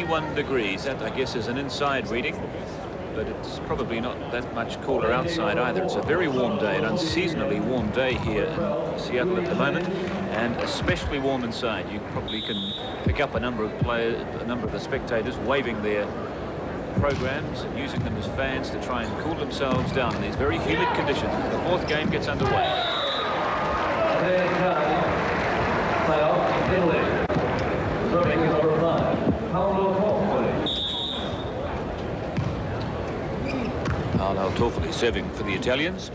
21 degrees. That, I guess, is an inside reading, but it's probably not that much cooler outside either. It's a very warm day, an unseasonably warm day here in Seattle at the moment, and especially warm inside. You probably can pick up a number of players, a number of the spectators waving their programs and using them as fans to try and cool themselves down in these very humid conditions. The fourth game gets underway. Paolo Toffoli serving for the Italians.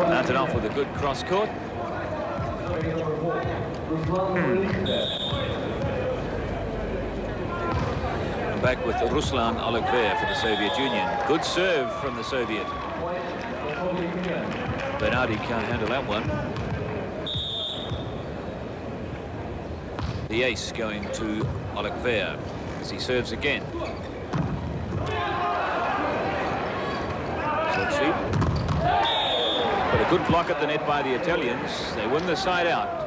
Mounted off with a good cross court. And back with Ruslan Alekver for the Soviet Union. Good serve from the Soviet. Bernardi can't handle that one. The ace going to Alekver as he serves again. But a good block at the net by the Italians. They win the side out.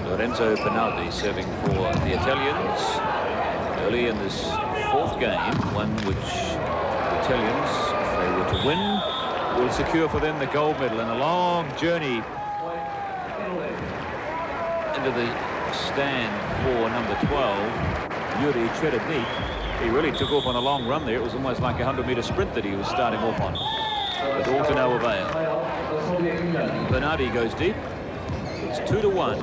Lorenzo Benaldi serving for the Italians early in this fourth game, one which the Italians, if they were to win, will secure for them the gold medal in a long journey into the stand for number 12, Yuri Cherednik. He really took off on a long run there. It was almost like a 100-meter sprint that he was starting off on, but all to no avail. Bernardi goes deep. It's 2-1.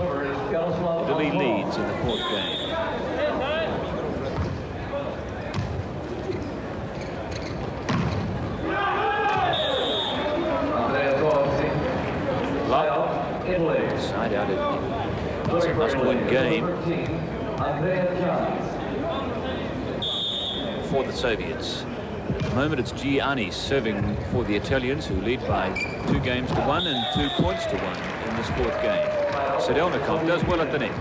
Italy leads in the fourth game. Side out it. It's a must-win game for the Soviets. At the moment, it's Gianni serving for the Italians, who lead by 2 games to 1 and 2 points to 1 in this fourth game. Sedelnikov does well at the net.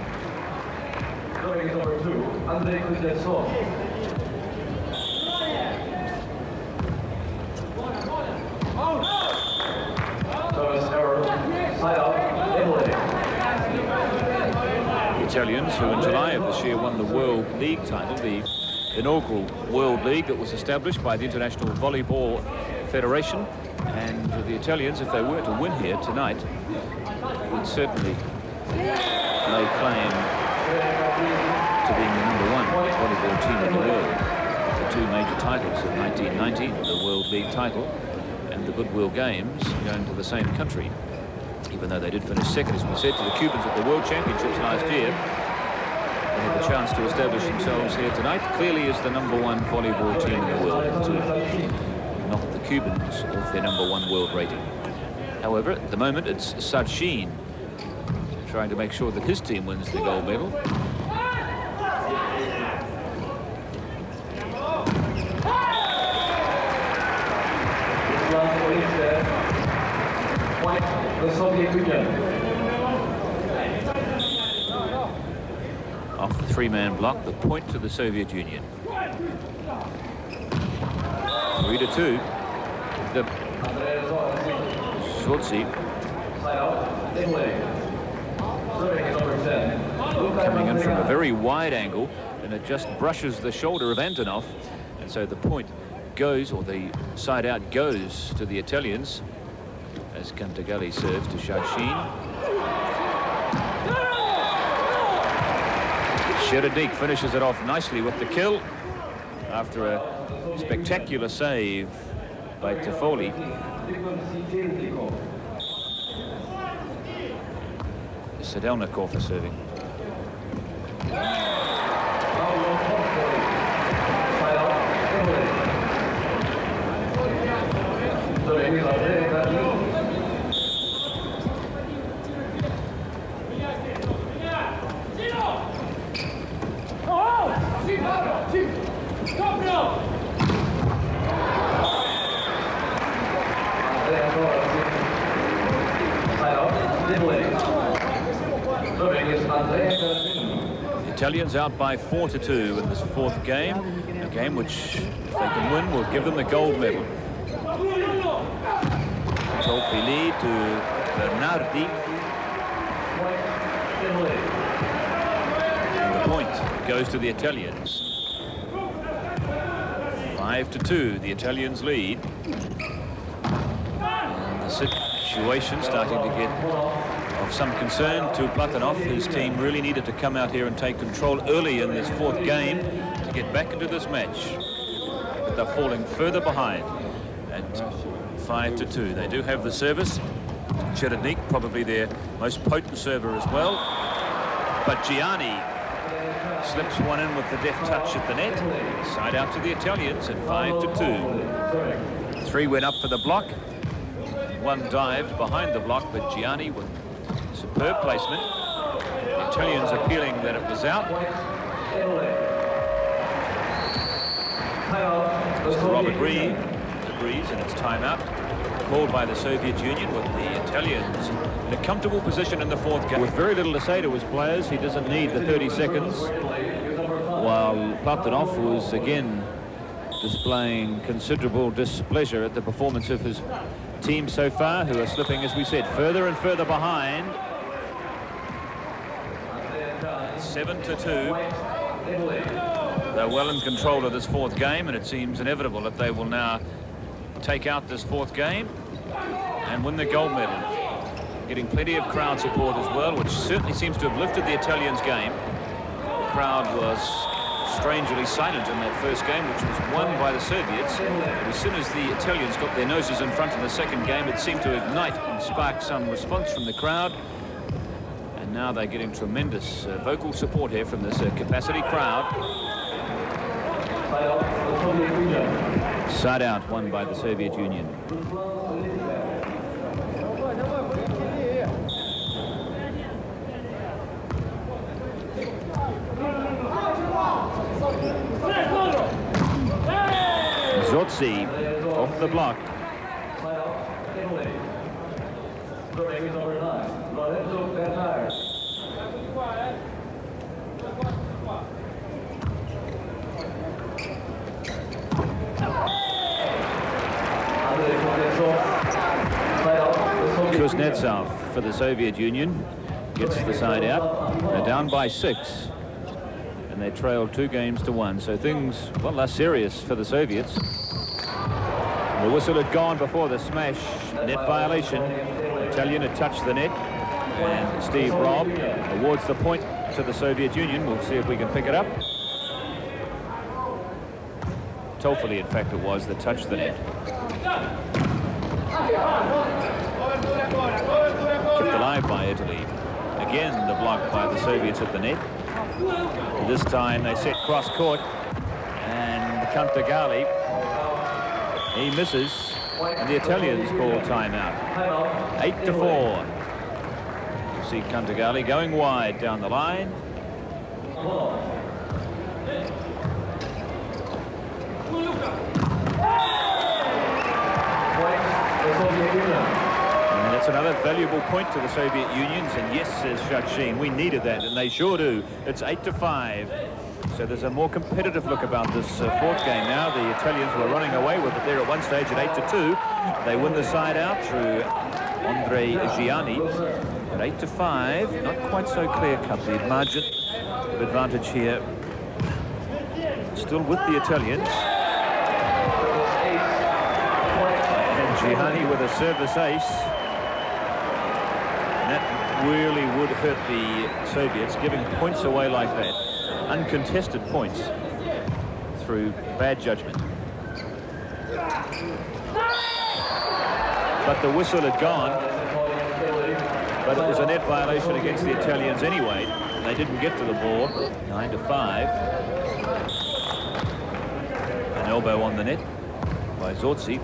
The Italians, who in July of this year won the World League title, the inaugural World League that was established by the International Volleyball Federation, and the Italians, if they were to win here tonight, would certainly lay claim to being the #1 volleyball team in the world. The 2 major titles of 1990, the World League title and the Goodwill Games, going to the same country, even though they did finish second, as we said, to the Cubans at the World Championships last year. They had the chance to establish themselves here tonight, clearly as the #1 volleyball team in the world, to knock the Cubans off their #1 world rating. However, at the moment, it's Sachin trying to make sure that his team wins the gold medal. The Soviet Union. Off the 3-man block, the point to the Soviet Union. 3-2. The Schwartzy coming in from a very wide angle, and it just brushes the shoulder of Antonov, and so the point goes, or the side out goes, to the Italians as Cantagalli serves to Shashin. Cherednik finishes it off nicely with the kill after a spectacular save by Toffoli. Sedelnikov is serving. The Italians out by 4-2 in this fourth game, a game which, if they can win, will give them the gold medal. Tolfili to Bernardi. And the point goes to the Italians. 5-2, the Italians lead. And the situation starting to get of some concern to Platonov. His team really needed to come out here and take control early in this fourth game to get back into this match. But they're falling further behind at 5-2. They do have the service. Cherednik, probably their most potent server as well. But Gianni slips one in with the deft touch at the net. Side out to the Italians at 5-2. 3 went up for the block. 1 dived behind the block, but Gianni with superb placement. The Italians appealing that it was out. Mr. Robert Reed agrees, and it's timeout called by the Soviet Union, with the Italians in a comfortable position in the fourth game. With very little to say to his players, he doesn't need the 30 seconds. While Platonov was again displaying considerable displeasure at the performance of his team so far, who are slipping, as we said, further and further behind. 7-2. They're well in control of this fourth game, and it seems inevitable that they will now take out this fourth game and win the gold medal. Getting plenty of crowd support as well, which certainly seems to have lifted the Italians' game. The crowd was strangely silent in that first game, which was won by the Soviets. But as soon as the Italians got their noses in front in the second game, it seemed to ignite and spark some response from the crowd. And now they're getting tremendous vocal support here from this capacity crowd. Side out, won by the Soviet Union. Zorzi off the block. Kuznetsov for the Soviet Union gets the side out. They're down by 6. And they trailed 2-1. So things, well, are serious for the Soviets. The whistle had gone before the smash. Net violation. The Italian had touched the net. And Steve Robb awards the point to the Soviet Union. We'll see if we can pick it up. Tolfili, in fact, it was that touched the net. Kept alive by Italy. Again, the block by the Soviets at the net. This time they set cross court, and Cantagalli, he misses, and the Italians call timeout. 8-4. You see Cantagalli going wide down the line. And that's another valuable point to the Soviet Unions, and yes, says Shachin, we needed that, and they sure do. It's 8-5. So there's a more competitive look about this fourth game now. The Italians were running away with it there at one stage at 8-2. They win the side out through Andre Gianni at 8-5. Not quite so clear-cut. The margin of advantage here still with the Italians. And Gianni with a service ace. And that really would hurt the Soviets, giving points away like that. Uncontested points through bad judgment. But the whistle had gone. But it was a net violation against the Italians anyway. They didn't get to the ball. 9-5. An elbow on the net by Zorzi.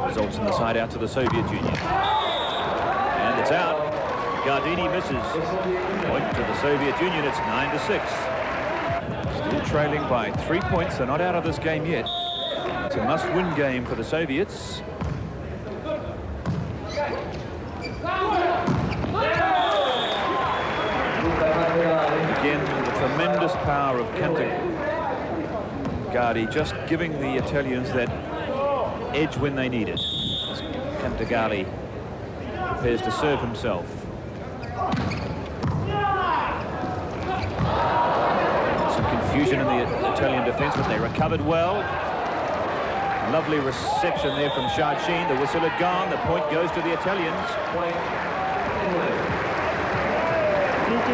Results in the side out to the Soviet Union. And it's out. Gardini misses. Point to the Soviet Union. It's 9-6. Still trailing by 3 points. They're not out of this game yet. It's a must-win game for the Soviets. Again, the tremendous power of Cantagalli, just giving the Italians that edge when they need it. As Cantagalli prepares to serve himself. Some confusion in the Italian defense, but they recovered well. Lovely reception there from Shardsheen. The whistle had gone. The point goes to the Italians.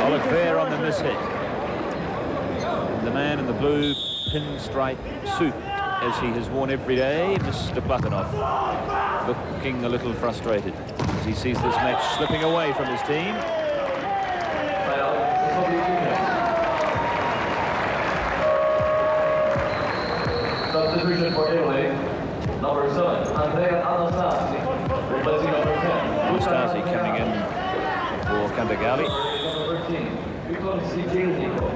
Oliver on the mishit. The man in the blue pinstripe suit, as he has worn every day, Mr. Platonov, looking a little frustrated as he sees this match slipping away from his team. Substitution for Italy, number 7, Andrea Anastasi, replacing number 10. Anastasi coming in for Cantagalli. Number 13, Victor Sigilnico.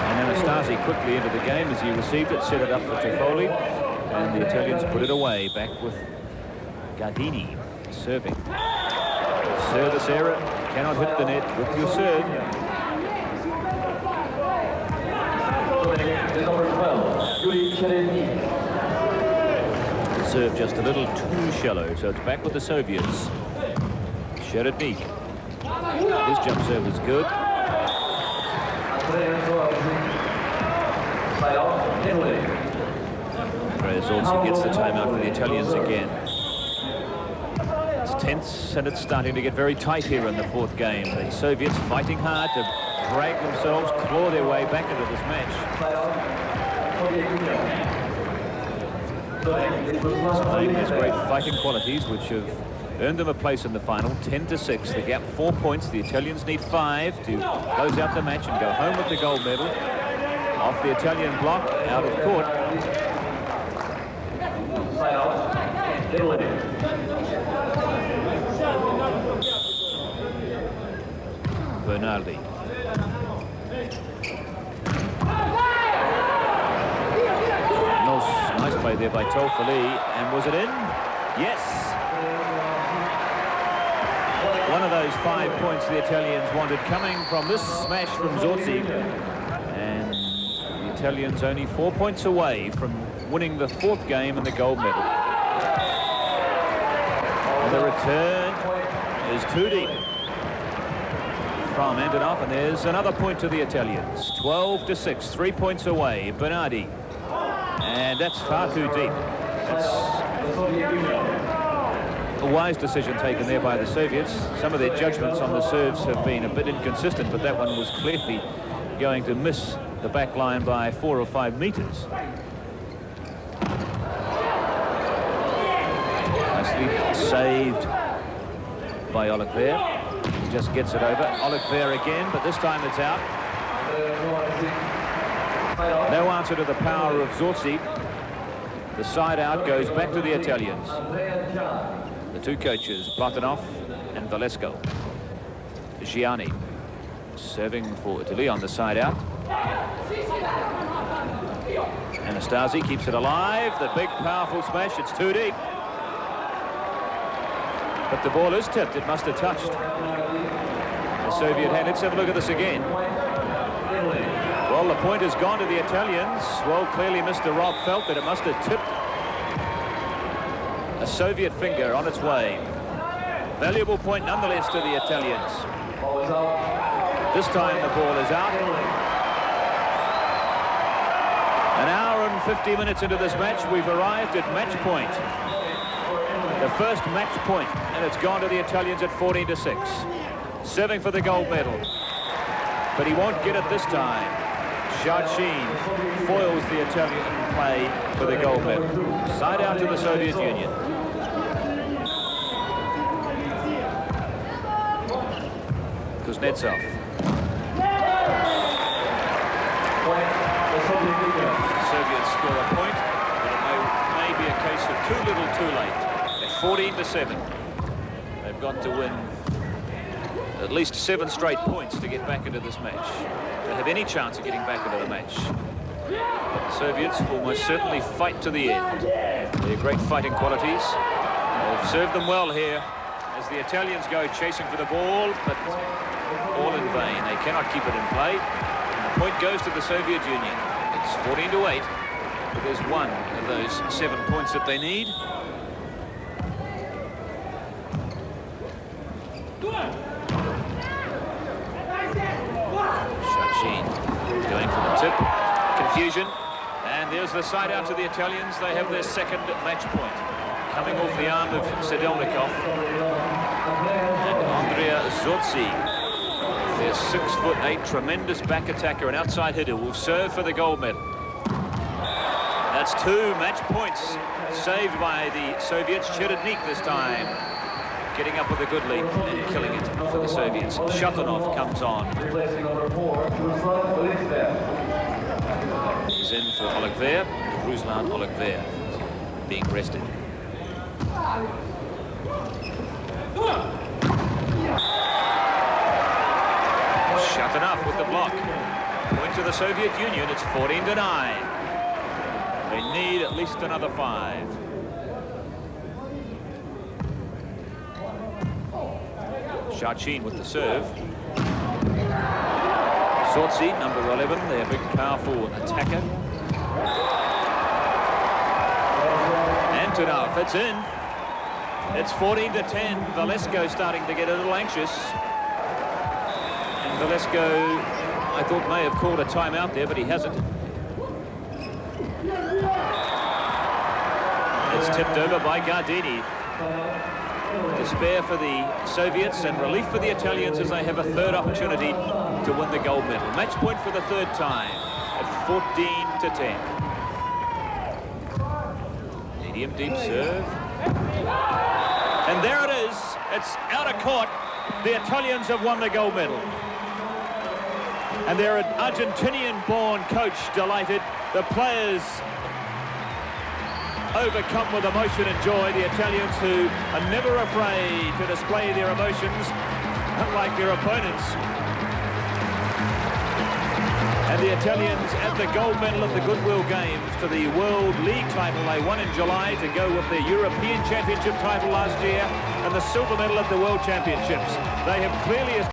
And Anastasi quickly into the game as he received it, set it up for Toffoli, and the Italians put it away, back with Gardini serving. Service error, cannot hit the net with your serve. Number 12, Yuri Chereny. The serve just a little too shallow, so it's back with the Soviets. Chereny. His jump serve is good. Andrea Zorzi gets the timeout for the Italians again. It's tense and it's starting to get very tight here in the fourth game. The Soviets fighting hard to drag themselves, claw their way back into this match. Spain has great fighting qualities which have earned them a place in the final. 10-6, the gap 4 points. The Italians need 5 to close out the match and go home with the gold medal. Off the Italian block, out of court. Bernardi. Nice play there by Toffoli, and was it in? Yes. One of those 5 points the Italians wanted coming from this smash from Zorzi, and the Italians only 4 points away from winning the fourth game and the gold medal. And the return is too deep from Antonov, and there's another point to the Italians. 12-6, 3 points away. Bernardi, and that's far too deep. That's a wise decision taken there by the Soviets. Some of their judgments on the serves have been a bit inconsistent, but that one was clearly going to miss the back line by 4 or 5 meters. Nicely saved by Oliver. He just gets it over. Oliver again, but this time it's out. No answer to the power of Zorzi. The side out goes back to the Italians. The two coaches, Platonov and Valesco. Gianni serving for Italy on the side out. Anastasi keeps it alive. The big, powerful smash. It's too deep. But the ball is tipped. It must have touched the Soviet hand. Let's have a look at this again. Well, the point has gone to the Italians. Well, clearly Mr. Rob felt that it must have tipped a Soviet finger on its way. Valuable point nonetheless to the Italians. This time the ball is out. An hour and 50 minutes into this match, we've arrived at match point. The first match point, and it's gone to the Italians at 14-6. Serving for the gold medal. But he won't get it this time. Shardsheen foils the Italian play for the gold medal. Side out to the Soviet Union. Kuznetsov. Soviets score a point, but it may be a case of too little too late. At 14-7. They've got to win at least 7 straight points to get back into this match, to have any chance of getting back into the match. But the Soviets will most certainly fight to the end. Their great fighting qualities. They've served them well here as the Italians go chasing for the ball, but all in vain. They cannot keep it in play. And the point goes to the Soviet Union. It's 14-8, but there's one of those 7 points that they need. Shachin going for the tip. Confusion. And there's the side out to the Italians. They have their second match point. Coming off the arm of Sedelnikov. And Andrea Zorzi, their 6'8", tremendous back attacker and outside hitter, will serve for the gold medal. That's 2 match points saved by the Soviets. Cherednik this time getting up with a good lead and killing it for the Soviets. Shatunov comes on. He's in for Olegver. Ruslan Olegver being rested. Shatunov with the block. Point to the Soviet Union. It's 14-9. They need at least another 5. Shachin with the serve. Zorzi, number 11, their big, powerful attacker. Antonov, it's in. It's 14-10. Valesko starting to get a little anxious. And Valesko, I thought, may have called a timeout there, but he hasn't. It's tipped over by Gardini. Despair for the Soviets and relief for the Italians as they have a third opportunity to win the gold medal. Match point for the third time at 14-10. Medium deep serve. And there it is. It's out of court. The Italians have won the gold medal. And their Argentinian-born coach delighted. The players overcome with emotion and joy. The Italians, who are never afraid to display their emotions, unlike their opponents. And the Italians at the gold medal at the Goodwill Games to the World League title they won in July to go with their European Championship title last year and the silver medal at the World Championships. They have clearly